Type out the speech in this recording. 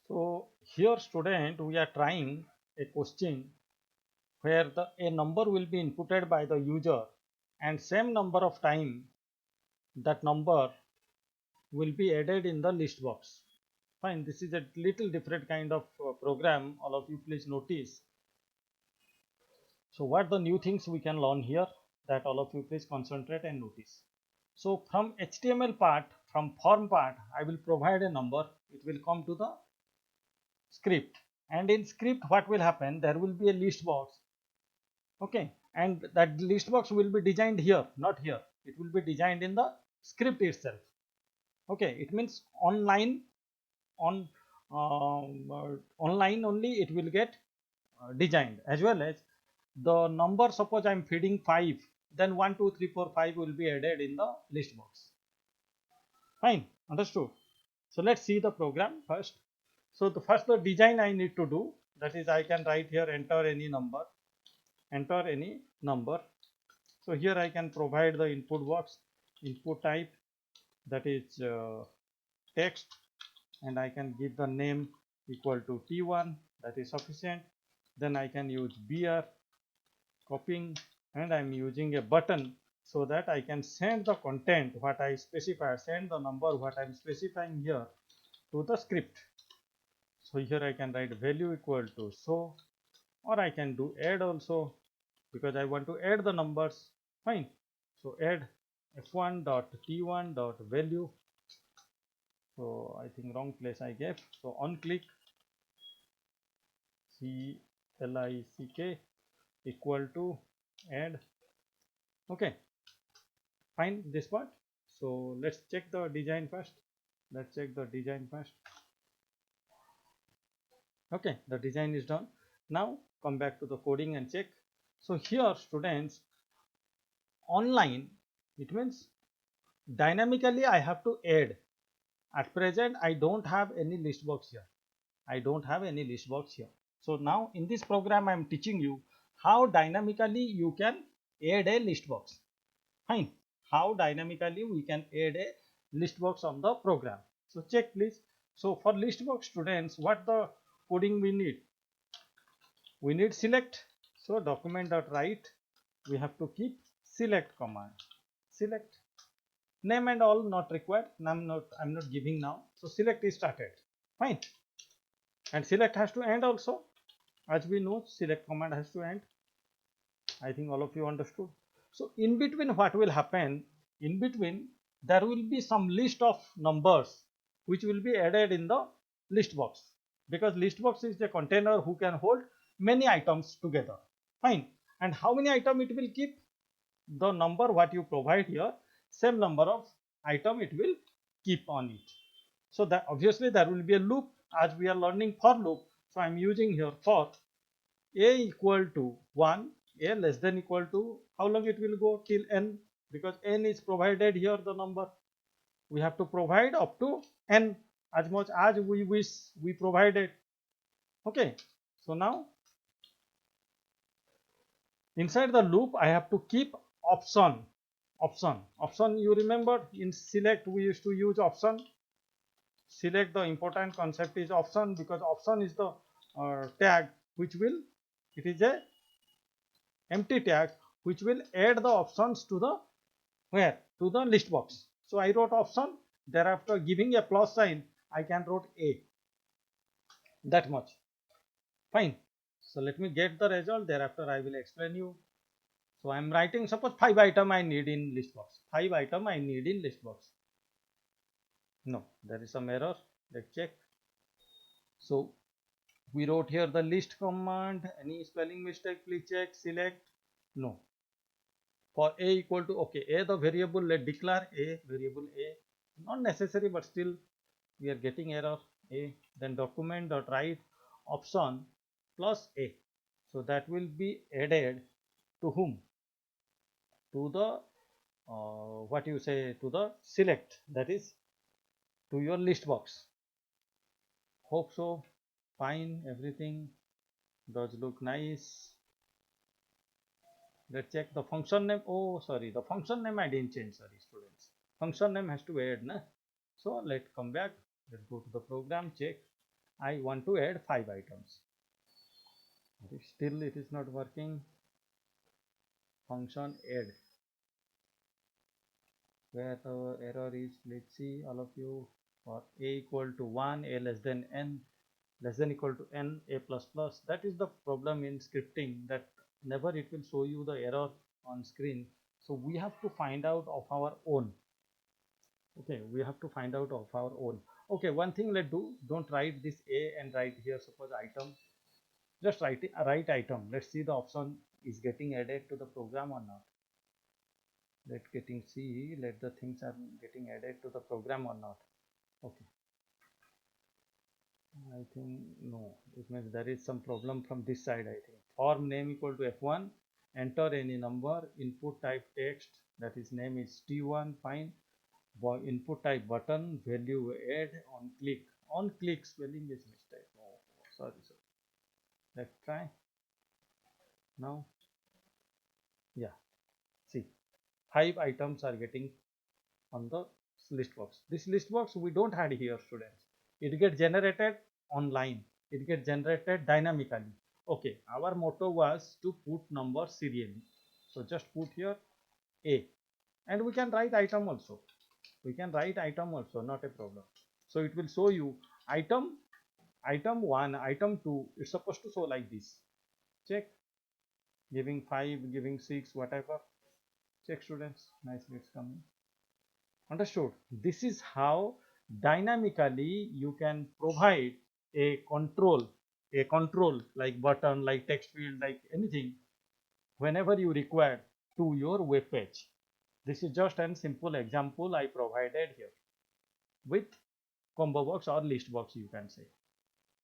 So here student, we are trying a question where a number will be inputted by the user and same number of time that number will be added in the list box. Fine, this is a little different kind of program, all of you please notice. So what the new things we can learn here, that all of you please concentrate and notice. So from HTML part, from form part, I will provide a number, it will come to the script, and in script what will happen, there will be a list box. Okay, and that list box will be designed here, not here, it will be designed in the script itself. Okay, it means online, on online only it will get designed, as well as the number, suppose I am feeding 5, then 1 2 3 4 5 will be added in the list box. Fine, understood. So let's see the program first. So the first the design I need to do, that is I can write here enter any number, enter any number. So here I can provide the input box, input type, that is text, and I can give the name equal to T1, that is sufficient. Then I can use BR, copying, and I'm using a button so that I can send the content what I specify, send the number what I'm specifying here to the script. So here I can write value equal to so, or I can do add also, because I want to add the numbers. Fine. So add f1 dot t1 dot value. So I think wrong place I gave. So on click click equal to add. Okay, fine this part. So let's check the design first. Let's check the design first. Okay, the design is done. Now come back to the coding and check. So here students, online, it means dynamically I have to add. At present I don't have any list box here. I don't have any list box here. So now in this program I am teaching you how dynamically you can add a list box. Fine. How dynamically we can add a list box on the program. So check please. So for list box students, what the coding we need? We need select. So document.write, we have to keep select command. Select. Name and all not required. I'm not giving now. So select is started. Fine. And select has to end also. As we know, select command has to end. I think all of you understood. So in between what will happen, in between there will be some list of numbers which will be added in the list box, because list box is the container who can hold many items together. Fine. And how many items it will keep? The number what you provide here, same number of item it will keep on it. So that obviously there will be a loop, as we are learning for loop. So I'm using here for a equal to 1, a less than equal to, how long it will go? Till n, because n is provided here, the number we have to provide up to n, as much as we wish we provided. Okay, so now inside the loop I have to keep option. You remember in select we used to use option. Select, the important concept is option, because option is the tag which will, it is a empty tag which will add the options to the, where? To the list box. So I wrote option, thereafter giving a plus sign I can wrote a, that much. Fine. So let me get the result, thereafter I will explain you. So I am writing, suppose 5 item I need in list box. 5 item I need in list box. No, there is some error. Let's check. So we wrote here the list command. Any spelling mistake, please check. Select. No. For a equal to, okay, a the variable, let declare a variable a. Not necessary, but still we are getting error a. Then document dot write option plus a. So that will be added to whom? To the what you say, to the select, that is to your list box. Hope so. Fine, everything does look nice. Let's check the function name. Oh sorry, the function name I didn't change, sorry students. Function name has to add, na? So let's come back, let's go to the program, check. I want to add 5 items. Still it is not working. Function add, where the error is, let's see all of you. For a equal to 1, a less than n, less than equal to n, a plus plus. That is the problem in scripting, that never it will show you the error on screen. So we have to find out of our own. Okay, we have to find out of our own. Okay, one thing let's do, don't write this a and write here suppose item. Just write it, write item. Let's see the option is getting added to the program or not. Let getting see, let the things are getting added to the program or not. Okay, I think no, it means there is some problem from this side. I think form name equal to f1, enter any number, input type text, that is name is t1, fine. Input type button, value add, on click spelling is mistake. Oh, sorry. Let's try now. Yeah, see, 5 items are getting on the list box. This list box we don't have here, students. It gets generated online. It gets generated dynamically. Okay, our motto was to put numbers serially. So just put here A, and we can write item also. We can write item also, not a problem. So it will show you item 1, item 2. It's supposed to show like this. Check, giving 5, giving 6, whatever. Check, students. Nicely it's coming. Understood? This is how dynamically you can provide a control like button, like text field, like anything, whenever you require, to your web page. This is just a simple example I provided here with combo box or list box, you can say.